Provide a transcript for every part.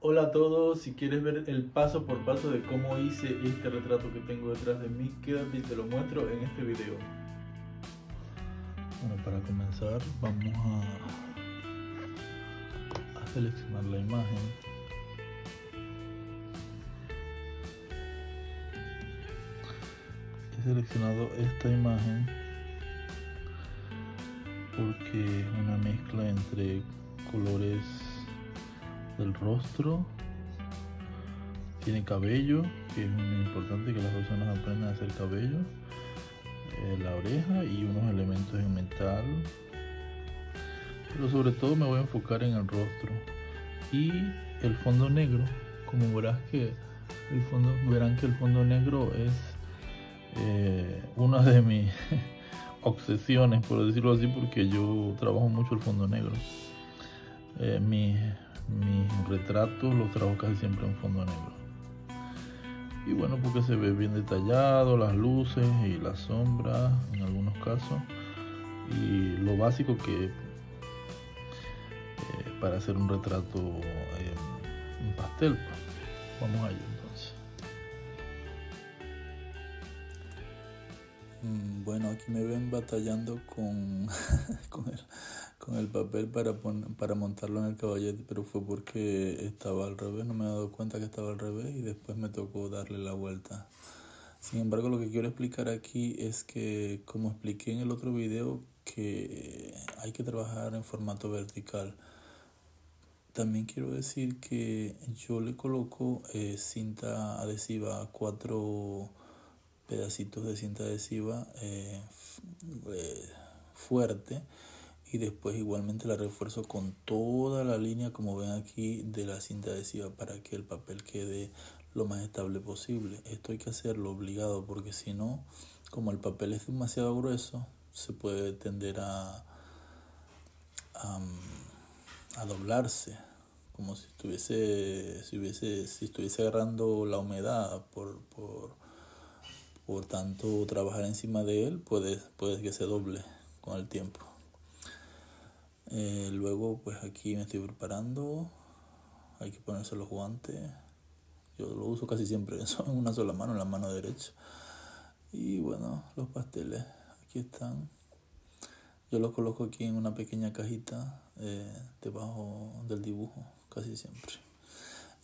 Hola a todos, si quieres ver el paso por paso de cómo hice este retrato que tengo detrás de mí, quédate y te lo muestro en este video. Bueno, para comenzar vamos a seleccionar la imagen. He seleccionado esta imagen porque es una mezcla entre colores del rostro. Tiene cabello, que es muy importante que las personas aprendan a hacer cabello, la oreja y unos elementos en metal, pero sobre todo me voy a enfocar en el rostro y el fondo negro. Como verán que el fondo negro es una de mis obsesiones, por decirlo así, porque yo trabajo mucho el fondo negro. Mis retratos los trabajo casi siempre en fondo negro. Y bueno, porque se ve bien detallado, las luces y las sombras en algunos casos. Y lo básico que para hacer un retrato en pastel. Vamos a ello entonces. Bueno, aquí me ven batallando con, con el papel para montarlo en el caballete, pero fue porque estaba al revés, no me he dado cuenta que estaba al revés y después me tocó darle la vuelta. Sin embargo, lo que quiero explicar aquí es que, como expliqué en el otro video, que hay que trabajar en formato vertical. También quiero decir que yo le coloco cinta adhesiva, 4 pedacitos de cinta adhesiva fuerte, y después igualmente la refuerzo con toda la línea, como ven aquí, de la cinta adhesiva para que el papel quede lo más estable posible. Esto hay que hacerlo obligado porque si no, como el papel es demasiado grueso, se puede tender a doblarse, como si estuviese agarrando la humedad por tanto trabajar encima de él, puede que se doble con el tiempo. Luego pues aquí me estoy preparando, hay que ponerse los guantes. Yo lo uso casi siempre en una sola mano, en la mano derecha. Y bueno, los pasteles aquí están. Yo los coloco aquí en una pequeña cajita debajo del dibujo, casi siempre.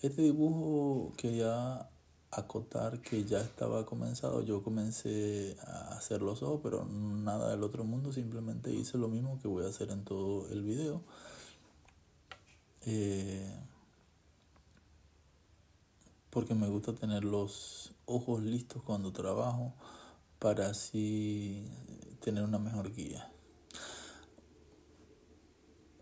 Este dibujo quería acotar que ya estaba comenzado. Yo comencé a hacer los ojos, pero nada del otro mundo. Simplemente hice lo mismo que voy a hacer en todo el video. Porque me gusta tener los ojos listos cuando trabajo para así tener una mejor guía.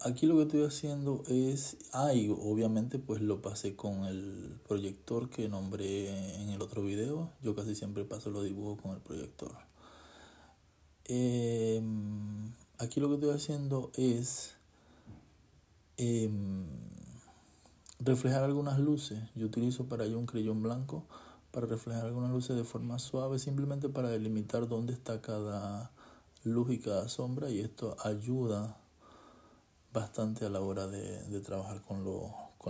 Aquí lo que estoy haciendo es, y obviamente pues lo pasé con el proyector que nombré en el otro video. Yo casi siempre paso los dibujos con el proyector. Aquí lo que estoy haciendo es reflejar algunas luces. Yo utilizo para ello un crayón blanco para reflejar algunas luces de forma suave, simplemente para delimitar dónde está cada luz y cada sombra, y esto ayuda bastante a la hora de trabajar con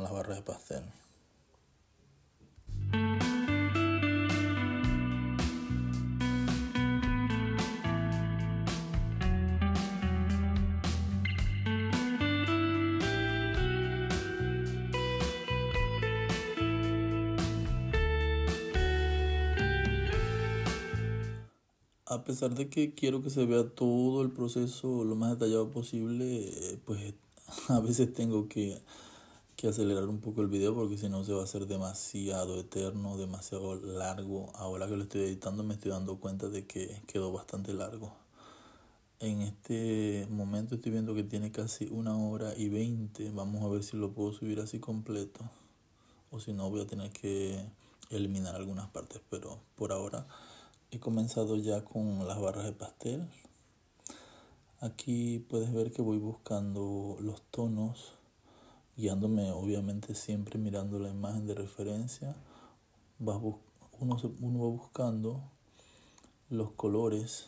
las barras de pastel. A pesar de que quiero que se vea todo el proceso lo más detallado posible, pues a veces tengo que acelerar un poco el video porque si no se va a hacer demasiado eterno, demasiado largo. Ahora que lo estoy editando me estoy dando cuenta de que quedó bastante largo. En este momento estoy viendo que tiene casi 1 hora y 20. Vamos a ver si lo puedo subir así completo, o si no voy a tener que eliminar algunas partes, pero por ahora he comenzado ya con las barras de pastel. Aquí puedes ver que voy buscando los tonos, guiándome obviamente siempre mirando la imagen de referencia. Uno va buscando los colores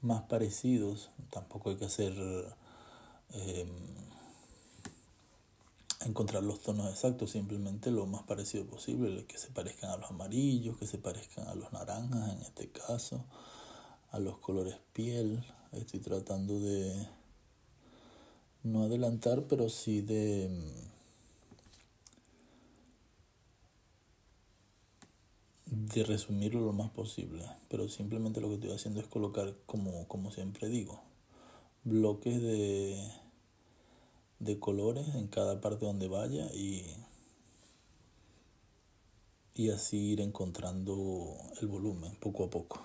más parecidos. Tampoco hay que hacer encontrar los tonos exactos, simplemente lo más parecido posible, que se parezcan a los amarillos, que se parezcan a los naranjas en este caso, a los colores piel. Estoy tratando de no adelantar, pero sí de resumirlo lo más posible, pero simplemente lo que estoy haciendo es colocar, como siempre digo, bloques de colores en cada parte donde vaya y así ir encontrando el volumen poco a poco.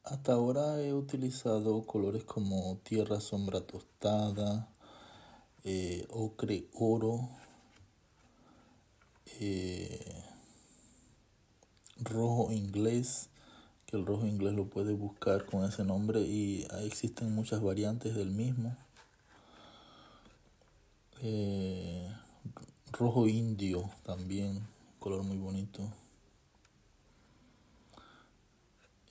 Hasta ahora he utilizado colores como tierra, sombra tostada, ocre, oro, rojo inglés, que el rojo inglés lo puedes buscar con ese nombre y existen muchas variantes del mismo. Rojo indio también, color muy bonito.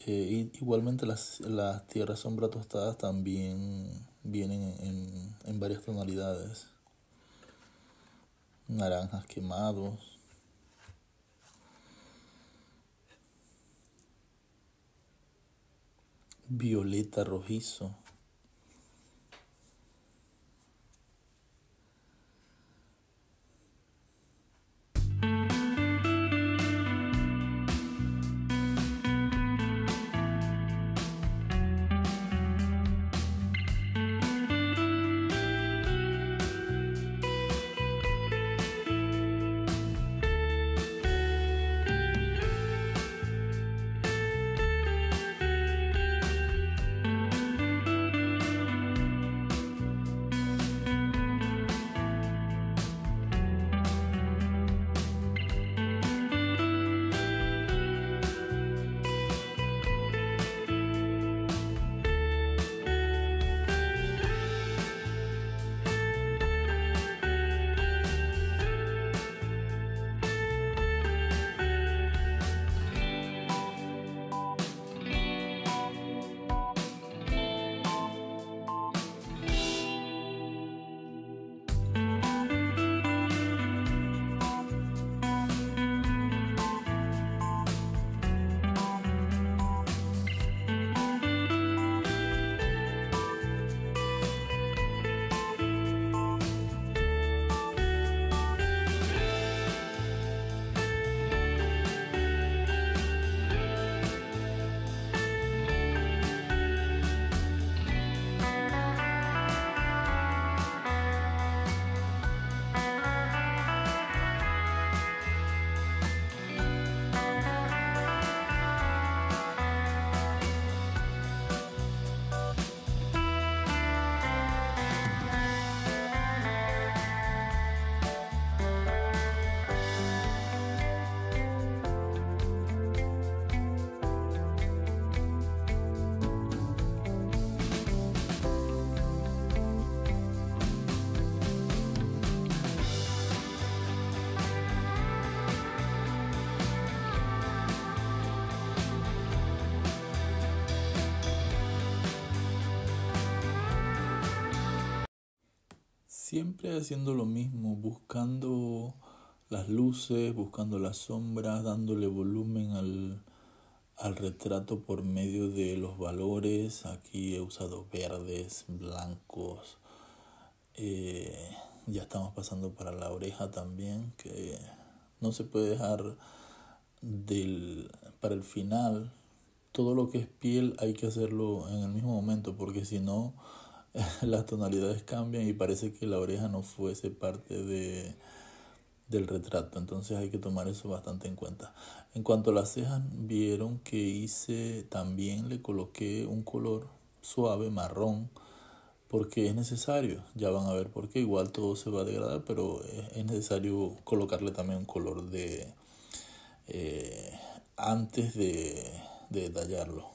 Igualmente las tierras sombra tostadas también vienen en varias tonalidades. Naranjas quemados. Violeta rojizo. siempre haciendo lo mismo, buscando las luces, buscando las sombras, dándole volumen al retrato por medio de los valores. Aquí he usado verdes, blancos. Ya estamos pasando para la oreja también, que no se puede dejar para el final. Todo lo que es piel hay que hacerlo en el mismo momento, porque si no las tonalidades cambian y parece que la oreja no fuese parte del retrato. Entonces hay que tomar eso bastante en cuenta. En cuanto a las cejas, vieron que también le coloqué un color suave, marrón, porque es necesario. Ya van a ver por qué. Igual todo se va a degradar, pero es necesario colocarle también un color antes de tallarlo.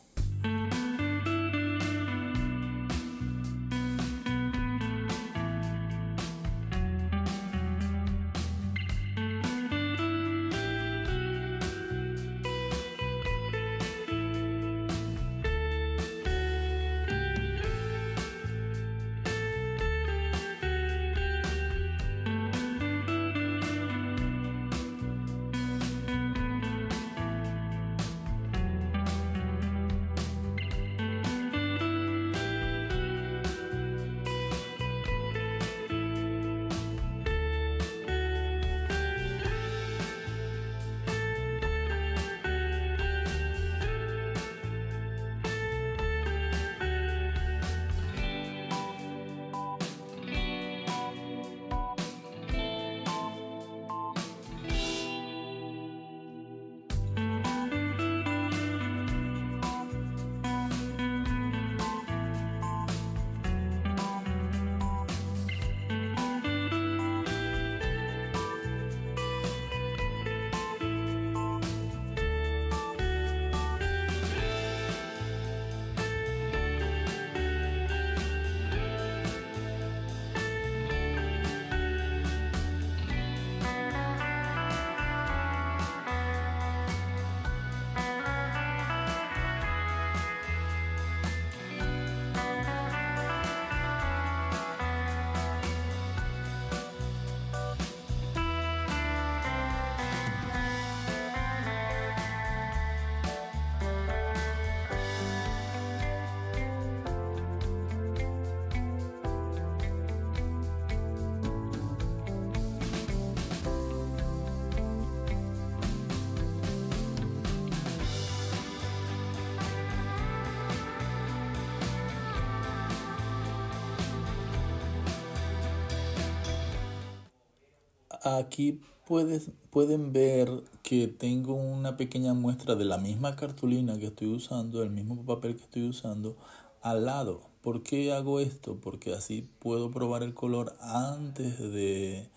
Aquí pueden ver que tengo una pequeña muestra de la misma cartulina que estoy usando, el mismo papel que estoy usando, al lado. ¿Por qué hago esto? Porque así puedo probar el color antes de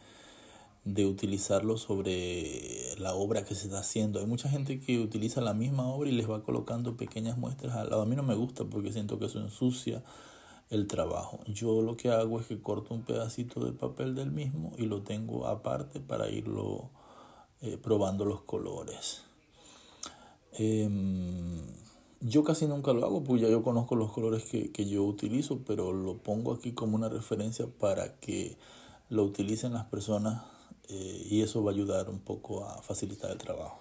utilizarlo sobre la obra que se está haciendo. Hay mucha gente que utiliza la misma obra y les va colocando pequeñas muestras al lado. A mí no me gusta porque siento que eso ensucia el trabajo. Yo lo que hago es que corto un pedacito de papel del mismo y lo tengo aparte para irlo probando los colores. Yo casi nunca lo hago, pues ya yo conozco los colores que yo utilizo, pero lo pongo aquí como una referencia para que lo utilicen las personas y eso va a ayudar un poco a facilitar el trabajo.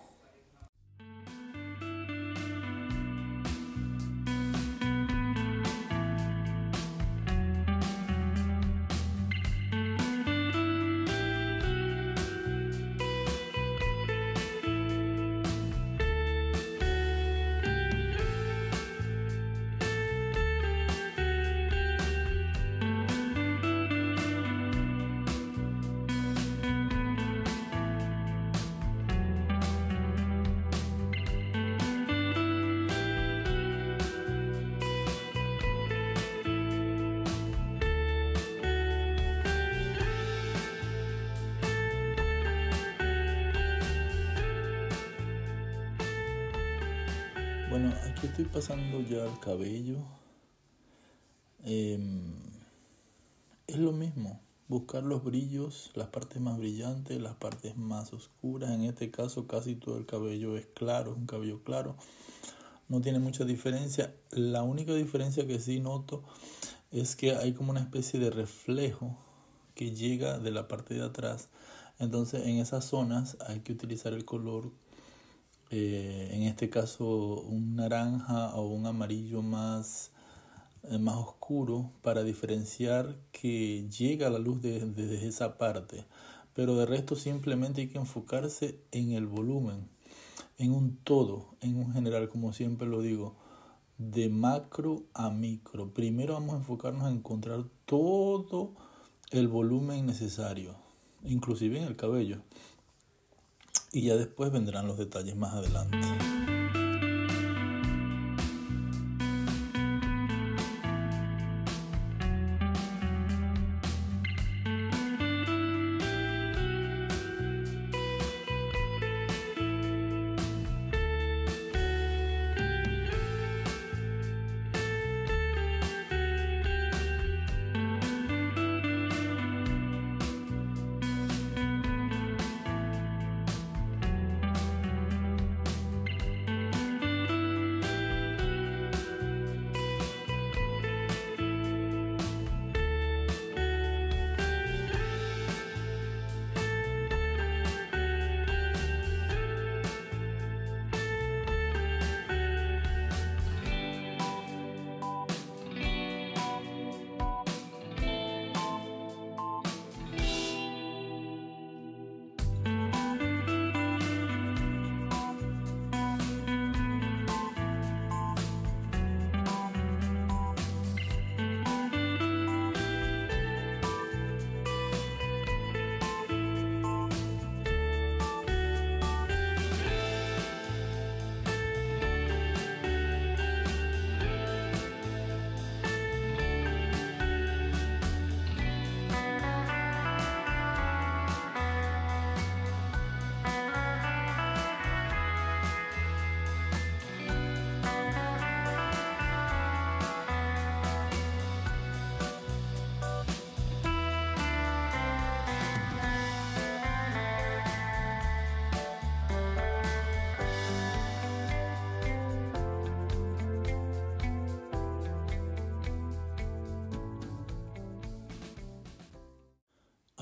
Bueno, aquí estoy pasando ya el cabello. Es lo mismo, buscar los brillos, las partes más brillantes, las partes más oscuras. En este caso casi todo el cabello es claro, es un cabello claro. No tiene mucha diferencia. La única diferencia que sí noto es que hay como una especie de reflejo que llega de la parte de atrás. Entonces en esas zonas hay que utilizar el color, en este caso un naranja o un amarillo más oscuro, para diferenciar que llega la luz desde esa parte. Pero de resto simplemente hay que enfocarse en el volumen, en un todo, en un general, como siempre lo digo, de macro a micro. Primero vamos a enfocarnos en encontrar todo el volumen necesario, inclusive en el cabello, y ya después vendrán los detalles más adelante.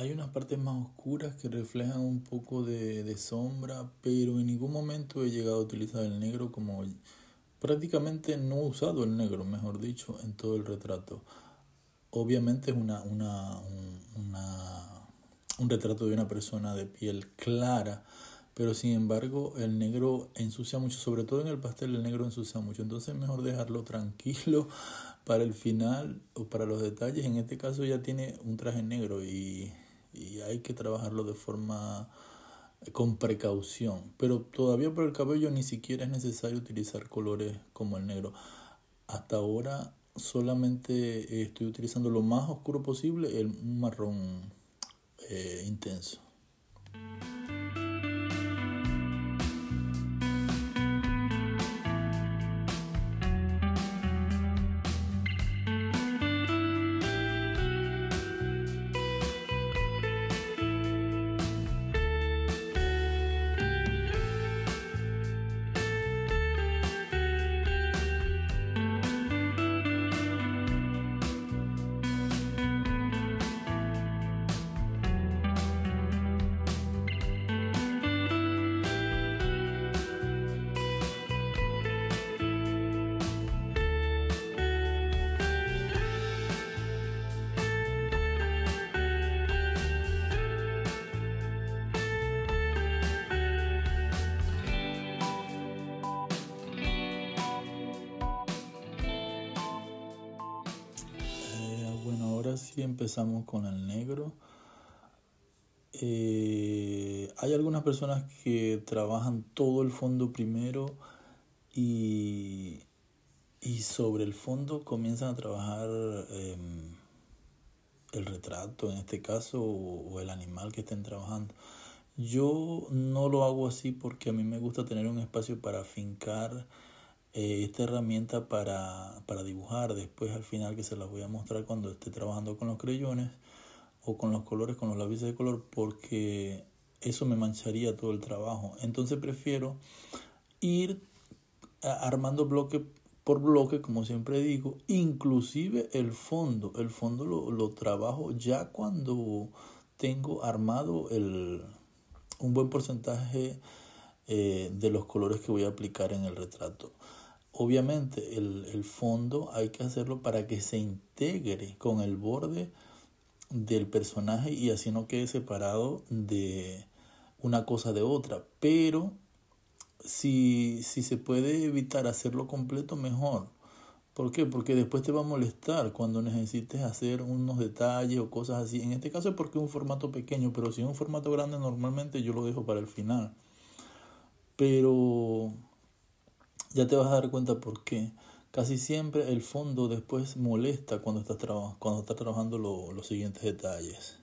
Hay unas partes más oscuras que reflejan un poco de sombra, pero en ningún momento he llegado a utilizar el negro, como prácticamente no he usado el negro, mejor dicho, en todo el retrato. Obviamente es un retrato de una persona de piel clara, pero sin embargo el negro ensucia mucho, sobre todo en el pastel el negro ensucia mucho, entonces es mejor dejarlo tranquilo para el final o para los detalles. En este caso ya tiene un traje negro y hay que trabajarlo de forma con precaución, pero todavía por el cabello ni siquiera es necesario utilizar colores como el negro. Hasta ahora solamente estoy utilizando lo más oscuro posible, un marrón intenso. Ahora sí empezamos con el negro. Hay algunas personas que trabajan todo el fondo primero y sobre el fondo comienzan a trabajar el retrato, en este caso, o el animal que estén trabajando. Yo no lo hago así porque a mí me gusta tener un espacio para afincar esta herramienta para dibujar después, al final, que se las voy a mostrar cuando esté trabajando con los creyones o con los colores, con los lápices de color, porque eso me mancharía todo el trabajo. Entonces prefiero ir armando bloque por bloque, como siempre digo. Inclusive el fondo lo trabajo ya cuando tengo armado un buen porcentaje de los colores que voy a aplicar en el retrato. Obviamente el fondo hay que hacerlo para que se integre con el borde del personaje y así no quede separado de una cosa de otra. Pero si se puede evitar hacerlo completo, mejor. ¿Por qué? Porque después te va a molestar cuando necesites hacer unos detalles o cosas así. En este caso es porque es un formato pequeño, pero si es un formato grande normalmente yo lo dejo para el final. Pero ya te vas a dar cuenta por qué. Casi siempre el fondo después molesta cuando estás trabajando los siguientes detalles.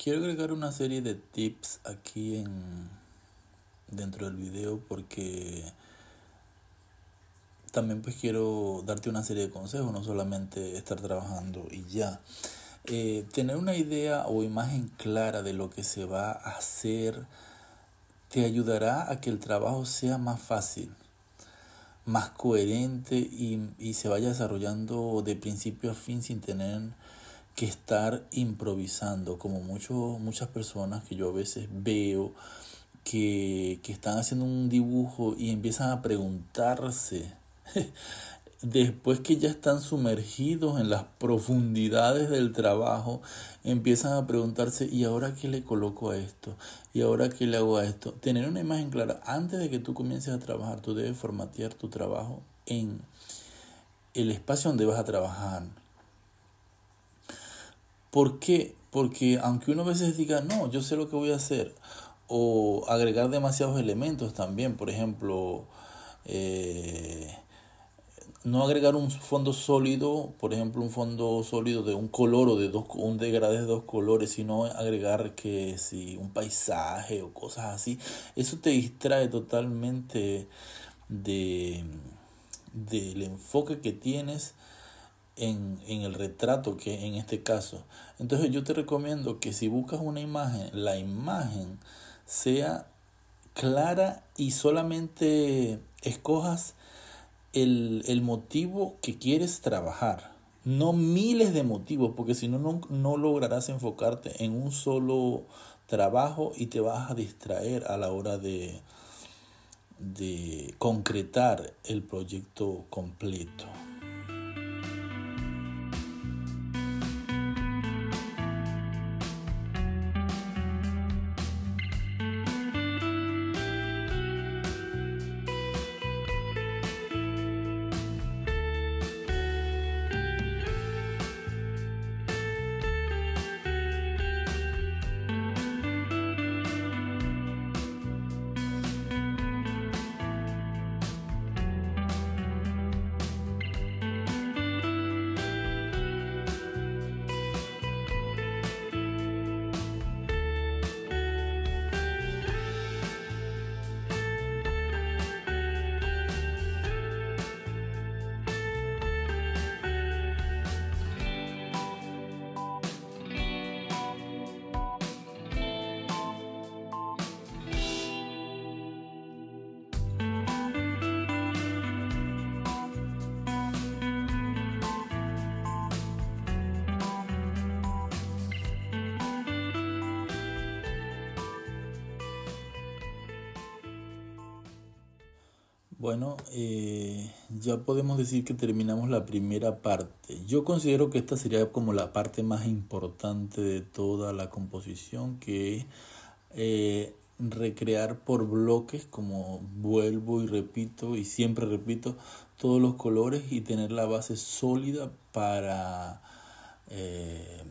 Quiero agregar una serie de tips aquí dentro del video porque también pues quiero darte una serie de consejos, no solamente estar trabajando y ya. Tener una idea o imagen clara de lo que se va a hacer te ayudará a que el trabajo sea más fácil, más coherente y se vaya desarrollando de principio a fin sin tener que estar improvisando, como muchas personas que yo a veces veo que están haciendo un dibujo y empiezan a preguntarse después que ya están sumergidos en las profundidades del trabajo, empiezan a preguntarse, ¿y ahora qué le coloco a esto? ¿Y ahora qué le hago a esto? Tener una imagen clara antes de que tú comiences a trabajar. Tú debes formatear tu trabajo en el espacio donde vas a trabajar. ¿Por qué? Porque aunque uno a veces diga, no, yo sé lo que voy a hacer, o agregar demasiados elementos también, por ejemplo, no agregar un fondo sólido, por ejemplo, un fondo sólido de un color o de un degradé de dos colores, sino agregar que si un paisaje o cosas así, eso te distrae totalmente del enfoque que tienes en el retrato, que en este caso. Entonces yo te recomiendo que si buscas una imagen, la imagen sea clara y solamente escojas el motivo que quieres trabajar, no miles de motivos, porque si no lograrás enfocarte en un solo trabajo y te vas a distraer a la hora de concretar el proyecto completo. Bueno, ya podemos decir que terminamos la primera parte. Yo considero que esta sería como la parte más importante de toda la composición, que es recrear por bloques, como vuelvo y repito y siempre repito, todos los colores y tener la base sólida eh,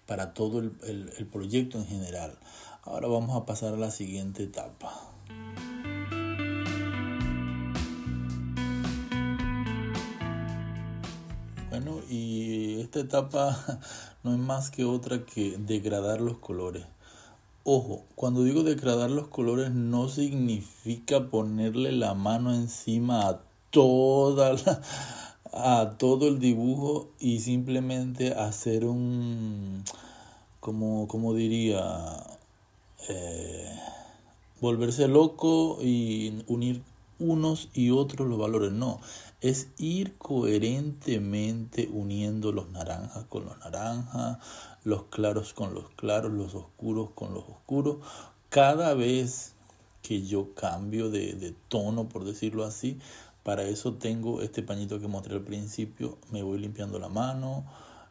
para todo el proyecto en general. Ahora vamos a pasar a la siguiente etapa. Bueno, y esta etapa no es más que otra que degradar los colores. Ojo, cuando digo degradar los colores no significa ponerle la mano encima a a todo el dibujo y simplemente hacer como diría, eh, volverse loco y unir unos y otros los valores. No, es ir coherentemente uniendo los naranjas con los naranjas, los claros con los claros, los oscuros con los oscuros. Cada vez que yo cambio de tono, por decirlo así, para eso tengo este pañito que mostré al principio, me voy limpiando la mano,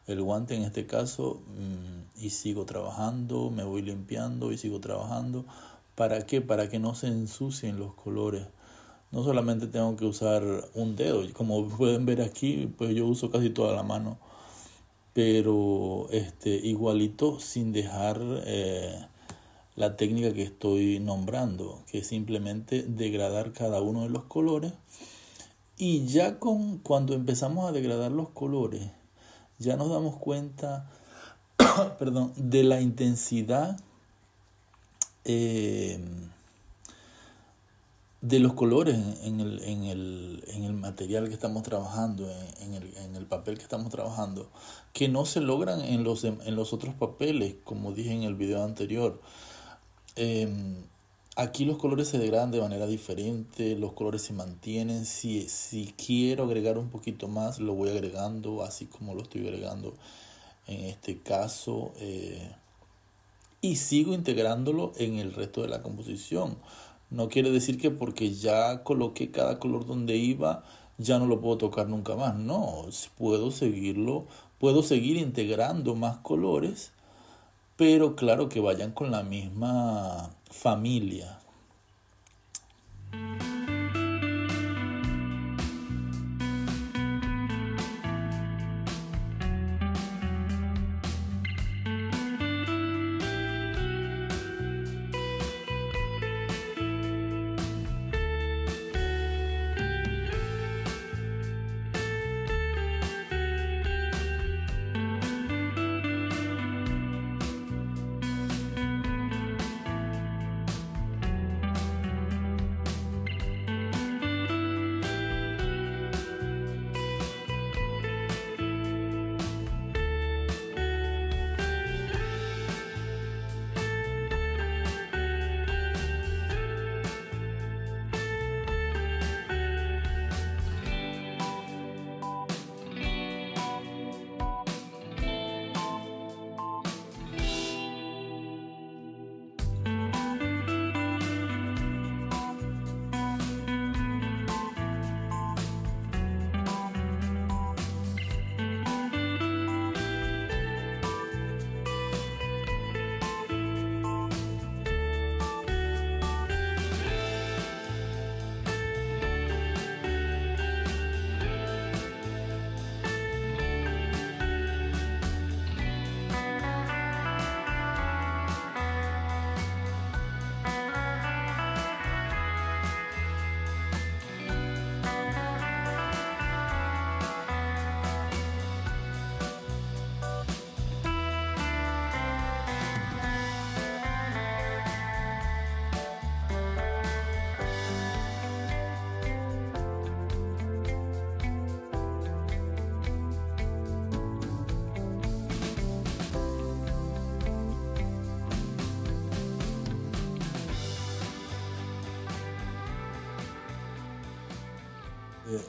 el guante en este caso, y sigo trabajando, me voy limpiando y sigo trabajando. ¿Para qué? Para que no se ensucien los colores. No solamente tengo que usar un dedo, como pueden ver aquí, pues yo uso casi toda la mano, pero igualito sin dejar la técnica que estoy nombrando, que es simplemente degradar cada uno de los colores. Y ya cuando empezamos a degradar los colores, ya nos damos cuenta, perdón, de la intensidad eh, de los colores en el material que estamos trabajando, en el papel que estamos trabajando, que no se logran en los otros papeles, como dije en el video anterior. Aquí los colores se degradan de manera diferente, los colores se mantienen. Si quiero agregar un poquito más, lo voy agregando, así como lo estoy agregando en este caso. Y sigo integrándolo en el resto de la composición. No quiere decir que porque ya coloqué cada color donde iba, ya no lo puedo tocar nunca más. No, puedo seguir integrando más colores, pero claro que vayan con la misma familia.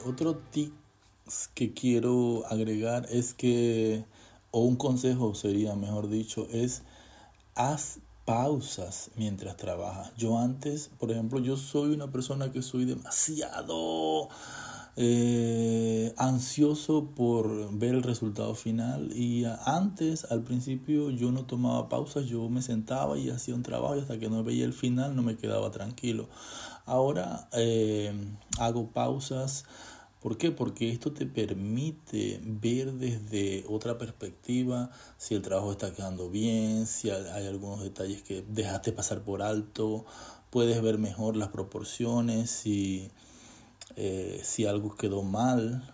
Otro tip que quiero agregar es que, o un consejo sería, mejor dicho, es haz pausas mientras trabajas. Yo antes, por ejemplo, yo soy una persona que soy demasiado ansioso por ver el resultado final y antes, al principio, yo no tomaba pausas, yo me sentaba y hacía un trabajo y hasta que no veía el final no me quedaba tranquilo. Ahora hago pausas. ¿Por qué? Porque esto te permite ver desde otra perspectiva si el trabajo está quedando bien, si hay algunos detalles que dejaste pasar por alto, puedes ver mejor las proporciones, si algo quedó mal,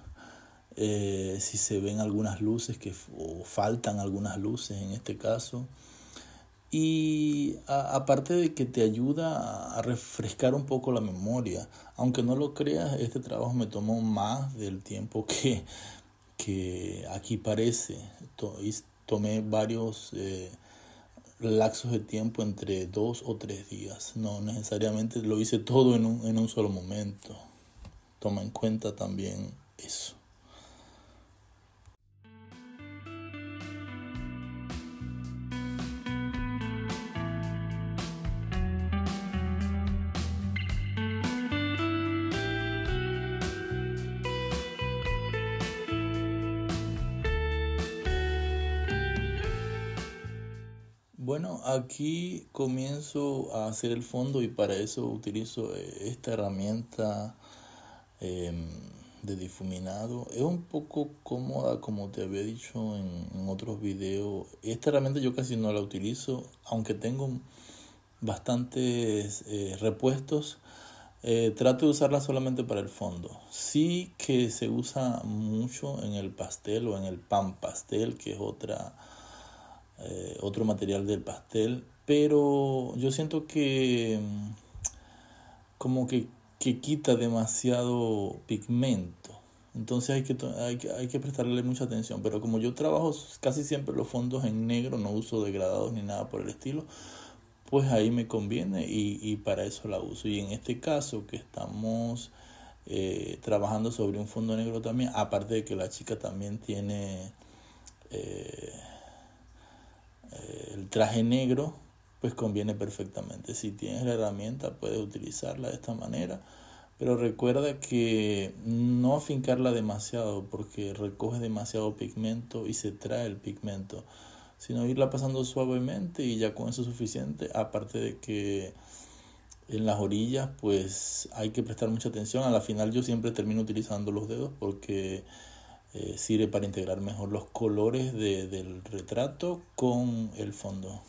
si se ven algunas luces o faltan algunas luces en este caso. Y aparte de que te ayuda a refrescar un poco la memoria, aunque no lo creas, este trabajo me tomó más del tiempo que aquí parece. Tomé varios lapsos de tiempo entre 2 o 3 días. No necesariamente lo hice todo en un solo momento. Toma en cuenta también eso. Bueno, aquí comienzo a hacer el fondo y para eso utilizo esta herramienta em, de difuminado. Es un poco cómoda, como te había dicho en otros videos. Esta herramienta yo casi no la utilizo, aunque tengo bastantes repuestos. Trato de usarla solamente para el fondo. Sí que se usa mucho en el pastel o en el pan pastel, que es otro material del pastel, pero yo siento que como que quita demasiado pigmento. Entonces hay que prestarle mucha atención. Pero como yo trabajo casi siempre los fondos en negro, no uso degradados ni nada por el estilo, pues ahí me conviene y para eso la uso. Y en este caso que estamos trabajando sobre un fondo negro también, aparte de que la chica también tiene eh, el traje negro, pues conviene perfectamente. Si tienes la herramienta puedes utilizarla de esta manera, pero recuerda que no afincarla demasiado porque recoge demasiado pigmento y se trae el pigmento, sino irla pasando suavemente y ya con eso es suficiente. Aparte de que en las orillas pues hay que prestar mucha atención. A la final yo siempre termino utilizando los dedos porque sirve para integrar mejor los colores del retrato con el fondo.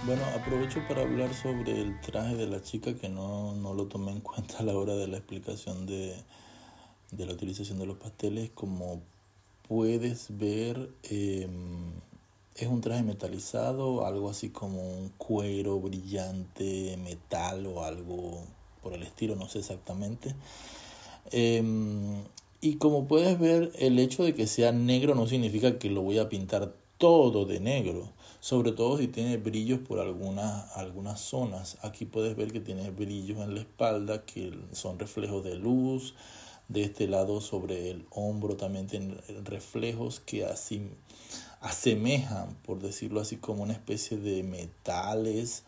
Bueno, aprovecho para hablar sobre el traje de la chica que no lo tomé en cuenta a la hora de la explicación de la utilización de los pasteles. Como puedes ver, es un traje metalizado, algo así como un cuero brillante, metal o algo por el estilo, no sé exactamente. Y como puedes ver, el hecho de que sea negro no significa que lo voy a pintar todo de negro, sobre todo si tiene brillos por algunas zonas. Aquí puedes ver que tiene brillos en la espalda que son reflejos de luz. De este lado sobre el hombro también tiene reflejos que así asemejan, por decirlo así, como una especie de metales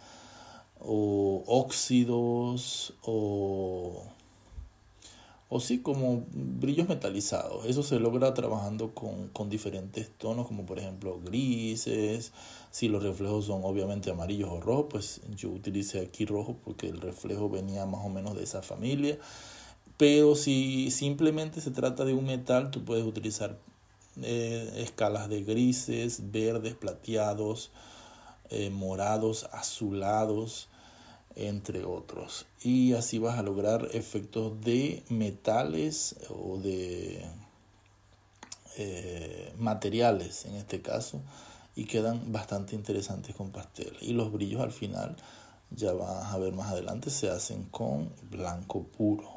o óxidos o sí, como brillos metalizados. Eso se logra trabajando con diferentes tonos, como por ejemplo grises. Si los reflejos son obviamente amarillos o rojos, pues yo utilicé aquí rojo porque el reflejo venía más o menos de esa familia. Pero si simplemente se trata de un metal, tú puedes utilizar escalas de grises, verdes, plateados, morados, azulados, entre otros. Y así vas a lograr efectos de metales o de materiales en este caso, y quedan bastante interesantes con pastel. Y los brillos al final, ya vas a ver más adelante, se hacen con blanco puro.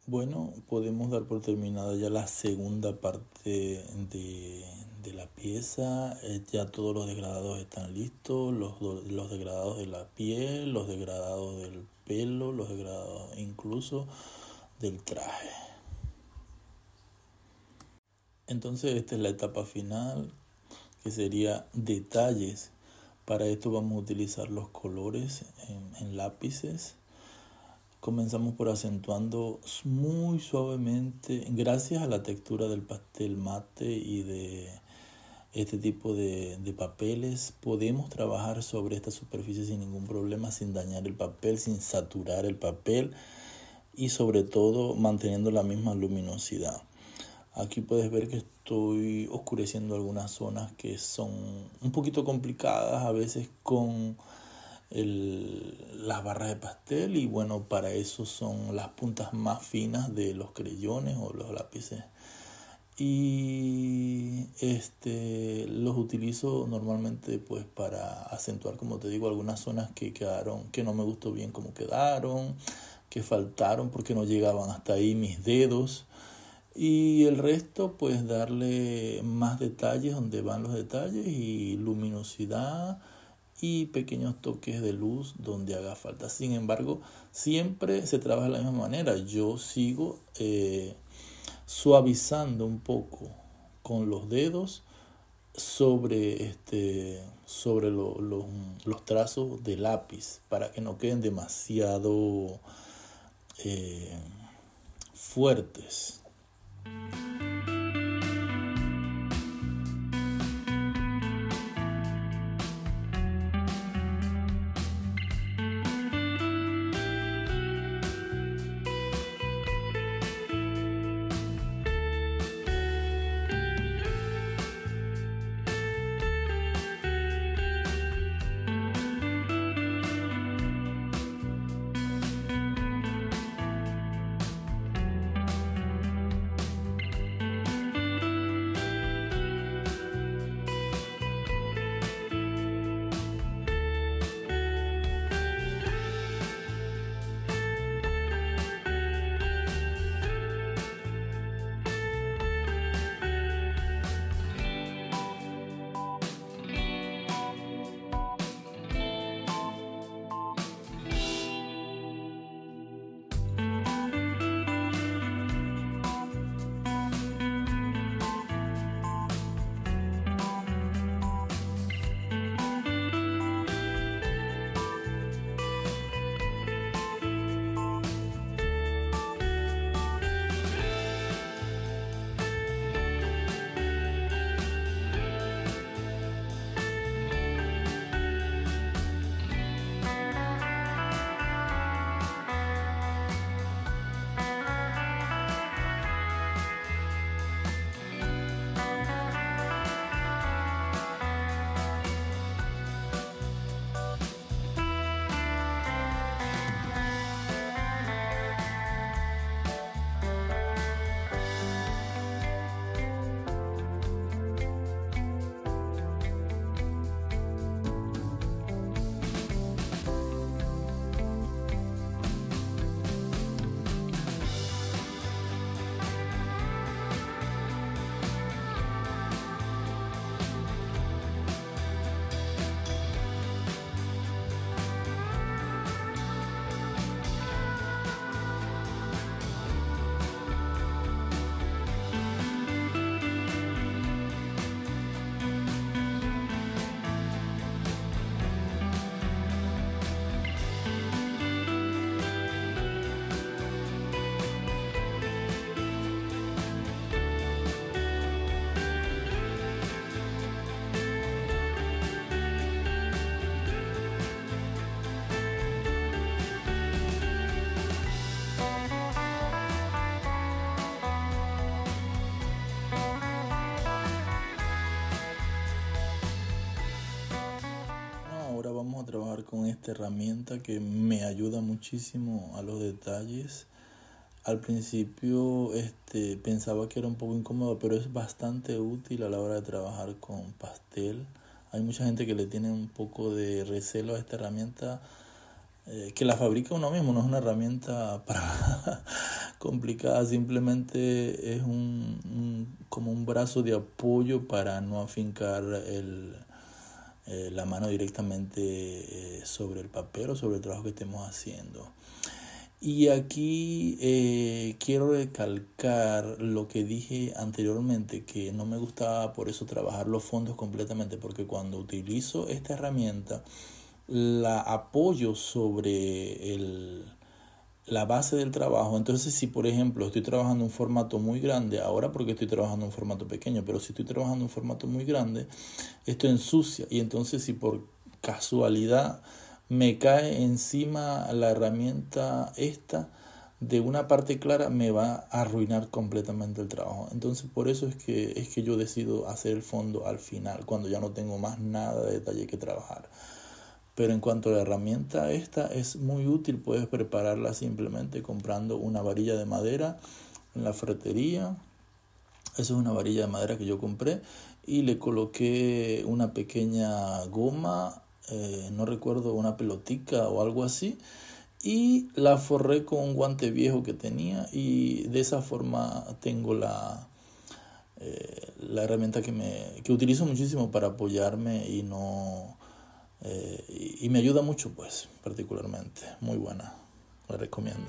Bueno, podemos dar por terminada ya la segunda parte de la pieza. Ya todos los degradados están listos, los degradados de la piel, los degradados del pelo, los degradados incluso del traje. Entonces esta es la etapa final, que sería detalles. Para esto vamos a utilizar los colores en lápices. Comenzamos por acentuando muy suavemente, gracias a la textura del pastel mate y de este tipo de papeles. Podemos trabajar sobre esta superficie sin ningún problema, sin dañar el papel, sin saturar el papel y sobre todo manteniendo la misma luminosidad. Aquí puedes ver que estoy oscureciendo algunas zonas que son un poquito complicadas a veces con las barras de pastel, y bueno, para eso son las puntas más finas de los creyones o los lápices, y los utilizo normalmente pues para acentuar, como te digo, algunas zonas que no me gustó bien como quedaron, que faltaron porque no llegaban hasta ahí mis dedos, y el resto pues darle más detalles donde van los detalles y luminosidad y pequeños toques de luz donde haga falta. Sin embargo, siempre se trabaja de la misma manera. Yo sigo suavizando un poco con los dedos sobre los trazos de lápiz para que no queden demasiado fuertes. trabajar con esta herramienta que me ayuda muchísimo a los detalles. Al principio pensaba que era un poco incómodo, pero es bastante útil a la hora de trabajar con pastel. Hay mucha gente que le tiene un poco de recelo a esta herramienta, que la fabrica uno mismo, no es una herramienta para complicada, simplemente es como un brazo de apoyo para no afincar la mano directamente sobre el papel o sobre el trabajo que estemos haciendo. Y aquí quiero recalcar lo que dije anteriormente, que no me gustaba por eso trabajar los fondos completamente, porque cuando utilizo esta herramienta la apoyo sobre la base del trabajo. Entonces, si por ejemplo estoy trabajando en un formato muy grande, ahora porque estoy trabajando en un formato pequeño, pero si estoy trabajando en un formato muy grande, esto ensucia. Y entonces, si por casualidad me cae encima la herramienta de una parte clara, me va a arruinar completamente el trabajo. Entonces por eso es que yo decido hacer el fondo al final, cuando ya no tengo más nada de detalle que trabajar. Pero en cuanto a la herramienta es muy útil, puedes prepararla simplemente comprando una varilla de madera en la ferretería. Esa es una varilla de madera que yo compré y le coloqué una pequeña goma, no recuerdo, una pelotica o algo así, y la forré con un guante viejo que tenía, y de esa forma tengo la herramienta que utilizo muchísimo para apoyarme y no y me ayuda mucho, pues, particularmente. Muy buena, la recomiendo.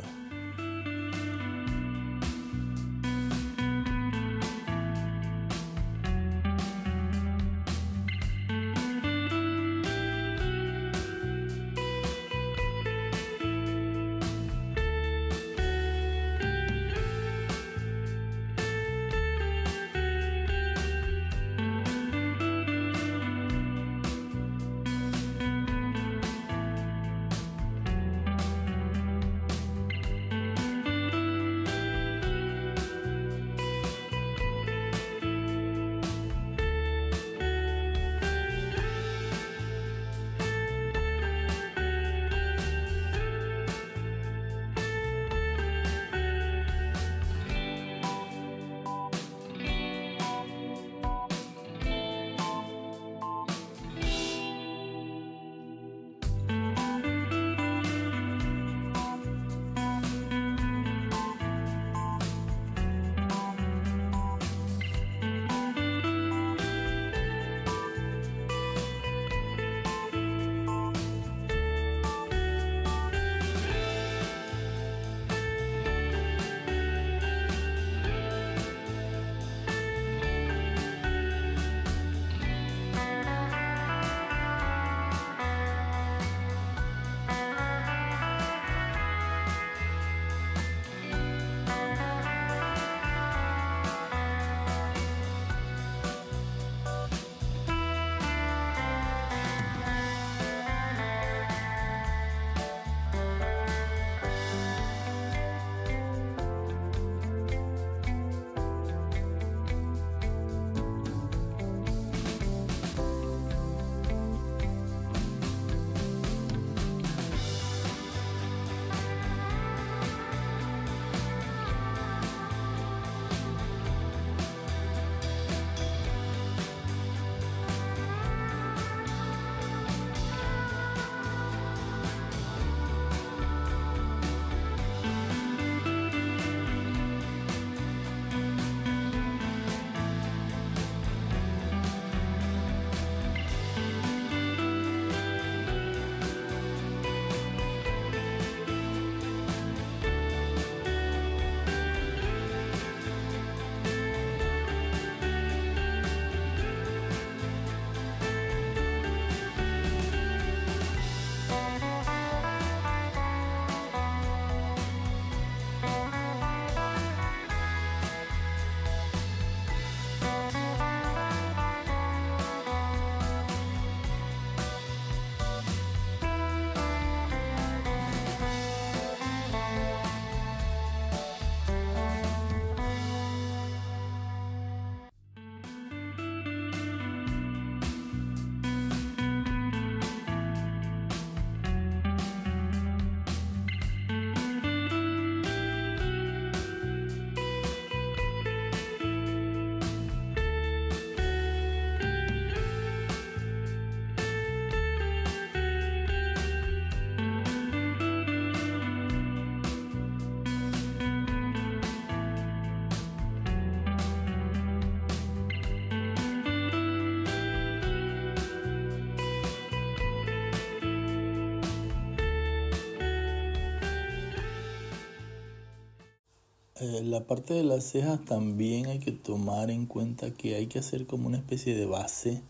La parte de las cejas también hay que tomar en cuenta que hay que hacer como una especie de base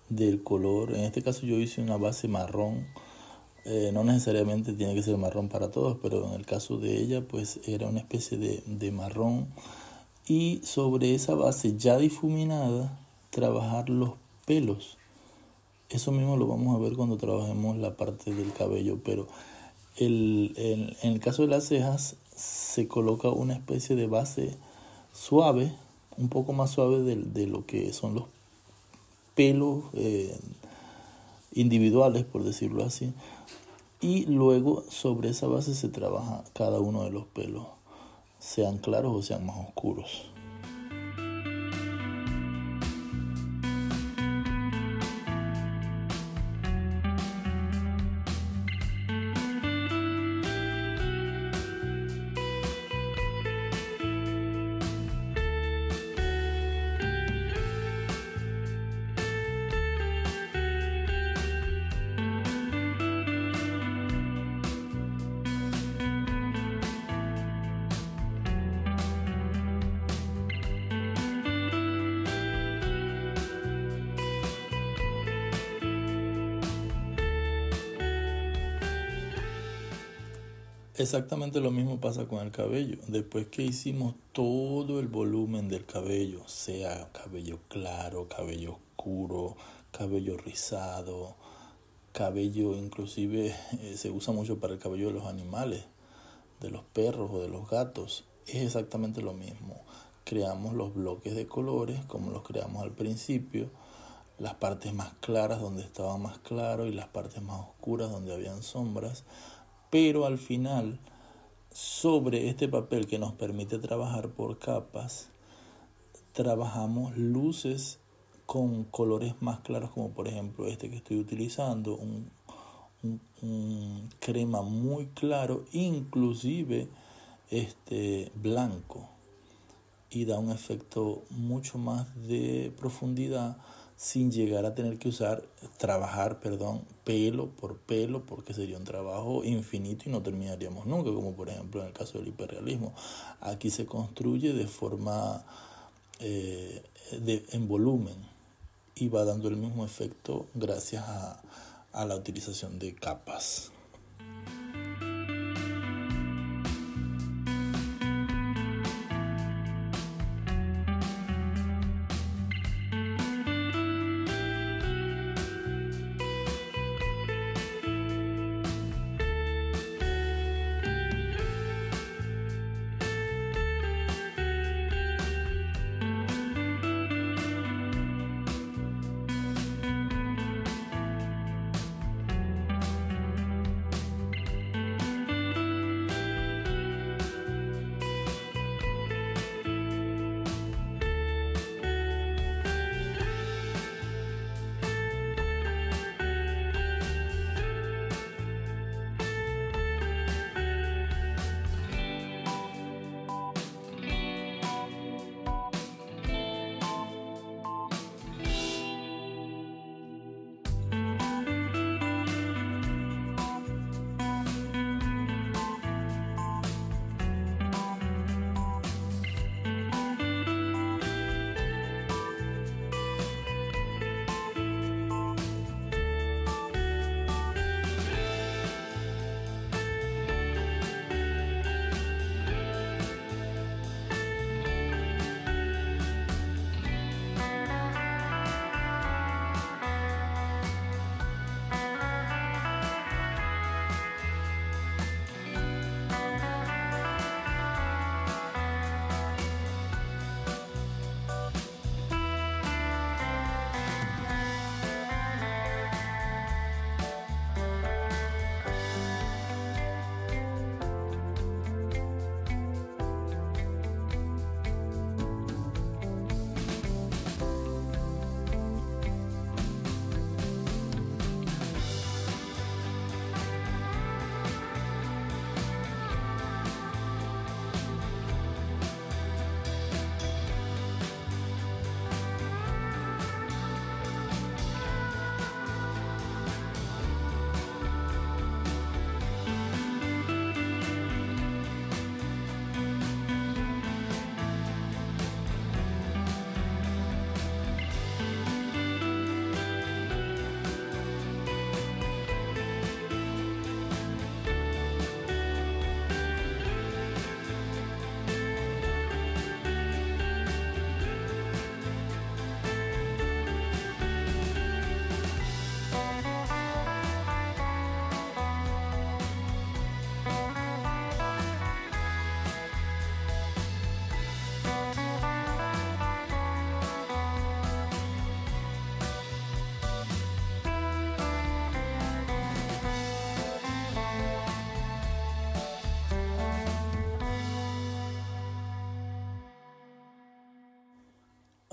del color. En este caso yo hice una base marrón. No necesariamente tiene que ser marrón para todos, pero en el caso de ella pues era una especie de marrón. Y sobre esa base ya difuminada trabajar los pelos. Eso mismo lo vamos a ver cuando trabajemos la parte del cabello, pero en el caso de las cejas se coloca una especie de base suave, un poco más suave de lo que son los pelos individuales, por decirlo así, y luego sobre esa base se trabaja cada uno de los pelos, sean claros o sean más oscuros. Exactamente lo mismo pasa con el cabello. Después que hicimos todo el volumen del cabello, sea cabello claro, cabello oscuro, cabello rizado, cabello inclusive se usa mucho para el cabello de los animales, de los perros o de los gatos. Es exactamente lo mismo. Creamos los bloques de colores como los creamos al principio, las partes más claras donde estaba más claro y las partes más oscuras donde habían sombras. Pero al final, sobre este papel que nos permite trabajar por capas, trabajamos luces con colores más claros, como por ejemplo este que estoy utilizando, un crema muy claro, inclusive blanco, y da un efecto mucho más de profundidad sin llegar a tener que trabajar pelo por pelo, porque sería un trabajo infinito y no terminaríamos nunca, como por ejemplo en el caso del hiperrealismo. Aquí se construye de forma en volumen y va dando el mismo efecto gracias a la utilización de capas.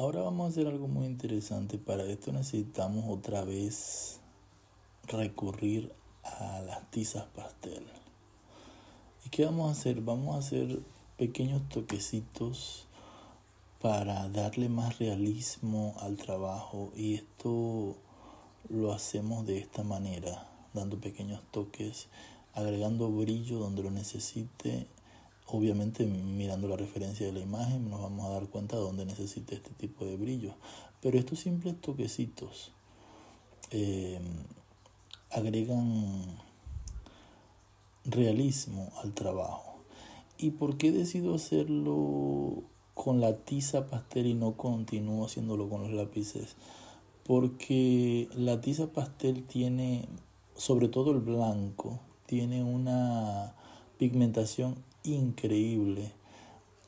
Ahora vamos a hacer algo muy interesante. Para esto necesitamos otra vez recurrir a las tizas pastel. ¿Y qué vamos a hacer? Vamos a hacer pequeños toquecitos para darle más realismo al trabajo, y esto lo hacemos de esta manera, dando pequeños toques, agregando brillo donde lo necesite. Obviamente mirando la referencia de la imagen nos vamos a dar cuenta de dónde necesite este tipo de brillo, pero estos simples toquecitos agregan realismo al trabajo. ¿Y por qué decido hacerlo con la tiza pastel y no continúo haciéndolo con los lápices? Porque la tiza pastel tiene, sobre todo el blanco, tiene una pigmentación increíble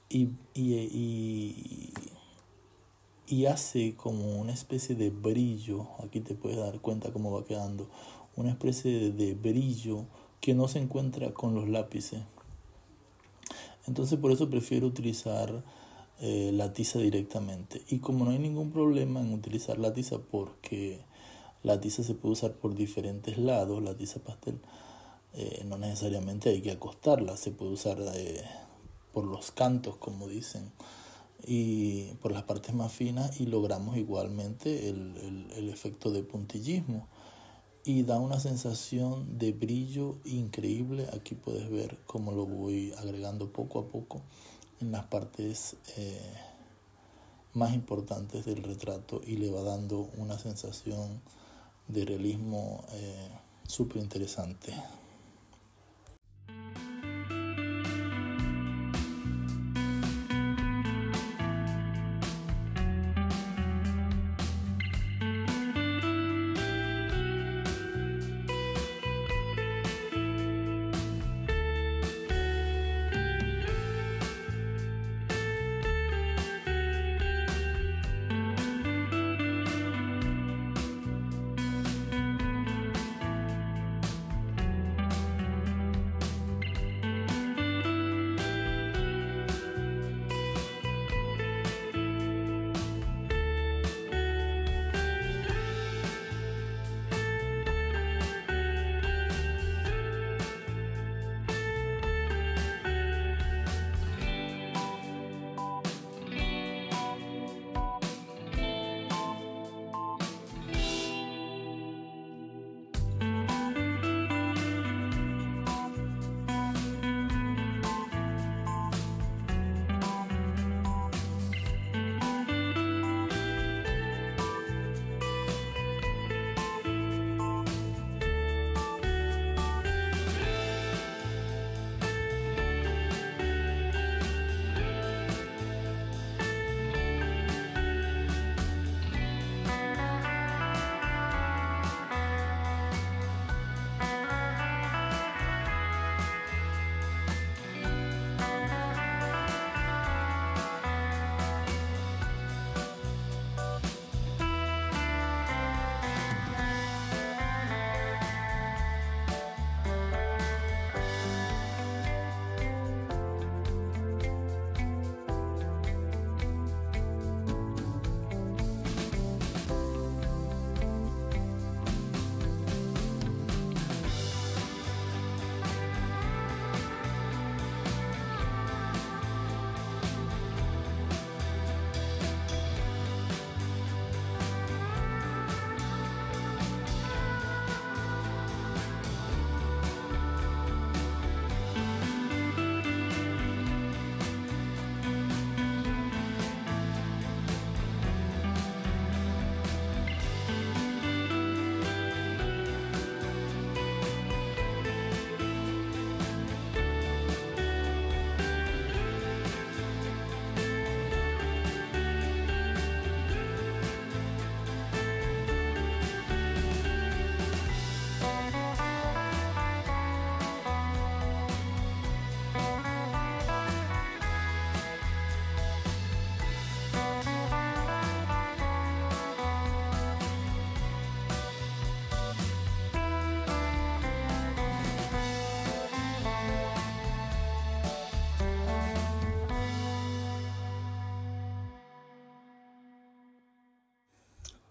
y hace como una especie de brillo. Aquí te puedes dar cuenta cómo va quedando, una especie de brillo que no se encuentra con los lápices. Entonces por eso prefiero utilizar la tiza directamente. Y como no hay ningún problema en utilizar la tiza, porque la tiza se puede usar por diferentes lados, la tiza pastel, no necesariamente hay que acostarla, se puede usar por los cantos, como dicen, y por las partes más finas, y logramos igualmente el efecto de puntillismo y da una sensación de brillo increíble. Aquí puedes ver cómo lo voy agregando poco a poco en las partes más importantes del retrato, y le va dando una sensación de realismo súper interesante.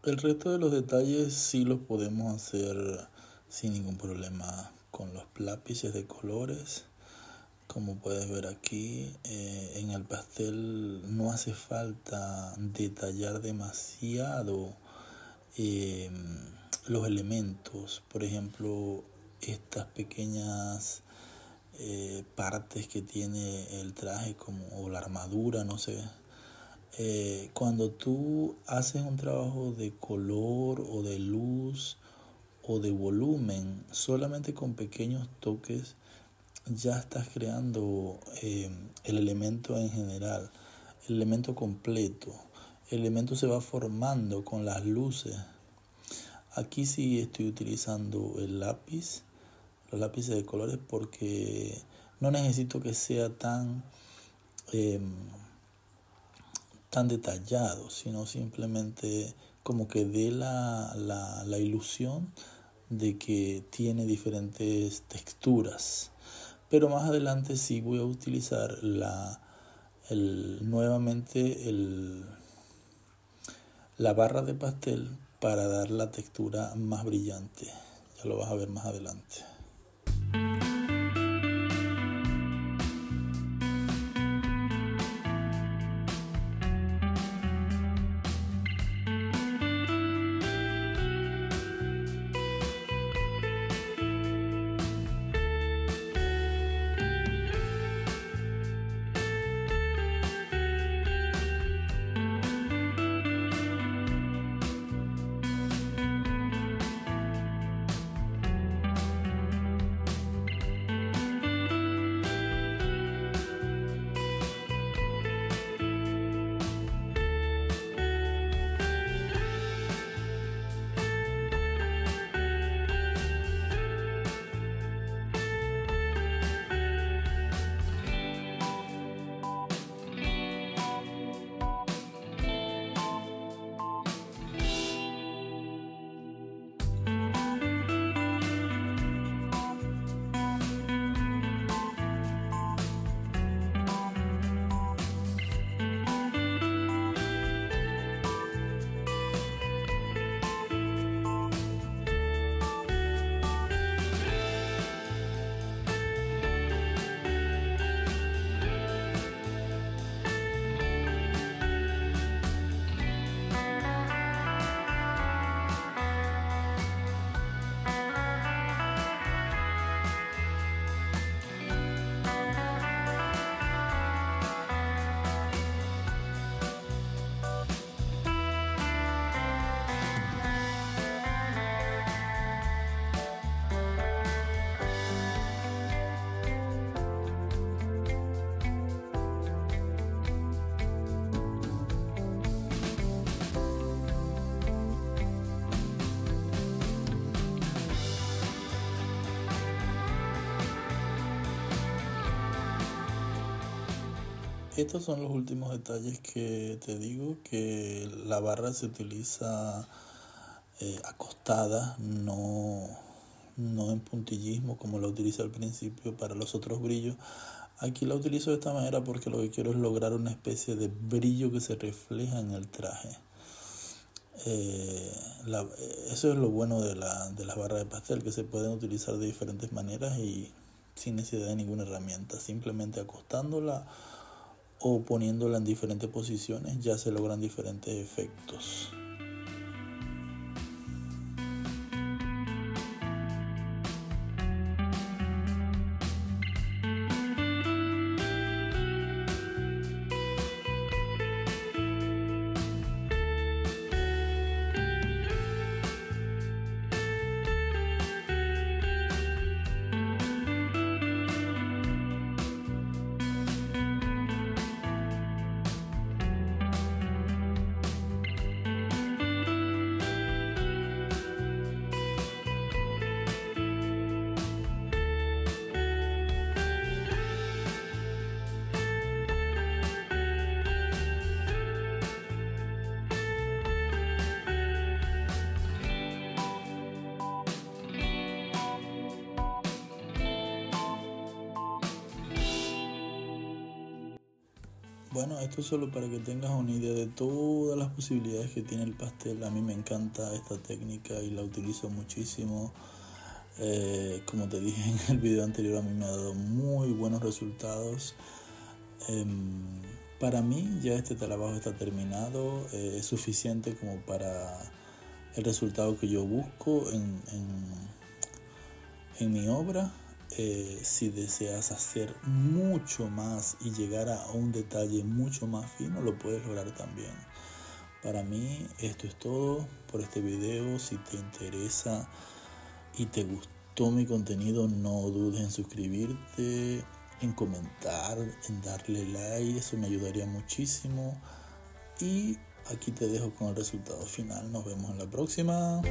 El resto de los detalles sí los podemos hacer sin ningún problema con los lápices de colores. Como puedes ver aquí, en el pastel no hace falta detallar demasiado eh, los elementos. Por ejemplo, estas pequeñas partes que tiene el traje o la armadura, no sé. Cuando tú haces un trabajo de color o de luz o de volumen, solamente con pequeños toques ya estás creando el elemento en general, el elemento completo. El elemento se va formando con las luces. Aquí sí estoy utilizando el lápiz, los lápices de colores, porque no necesito que sea eh, tan detallado, sino simplemente como que dé la ilusión de que tiene diferentes texturas. Pero más adelante sí voy a utilizar nuevamente la barra de pastel para dar la textura más brillante. Ya lo vas a ver más adelante. Estos son los últimos detalles que te digo, que la barra se utiliza acostada, no en puntillismo como la utilicé al principio para los otros brillos. Aquí la utilizo de esta manera porque lo que quiero es lograr una especie de brillo que se refleja en el traje. Eso es lo bueno de las barras de pastel, que se pueden utilizar de diferentes maneras y sin necesidad de ninguna herramienta, simplemente acostándola o poniéndola en diferentes posiciones ya se logran diferentes efectos. Bueno, esto es solo para que tengas una idea de todas las posibilidades que tiene el pastel. A mí me encanta esta técnica y la utilizo muchísimo. Como te dije en el video anterior, a mí me ha dado muy buenos resultados. Para mí ya este trabajo está terminado, es suficiente como para el resultado que yo busco en mi obra. Si deseas hacer mucho más y llegar a un detalle mucho más fino, lo puedes lograr también. Para mí esto es todo por este video. Si te interesa y te gustó mi contenido, no dudes en suscribirte, en comentar, en darle like, eso me ayudaría muchísimo. Y aquí te dejo con el resultado final. Nos vemos en la próxima.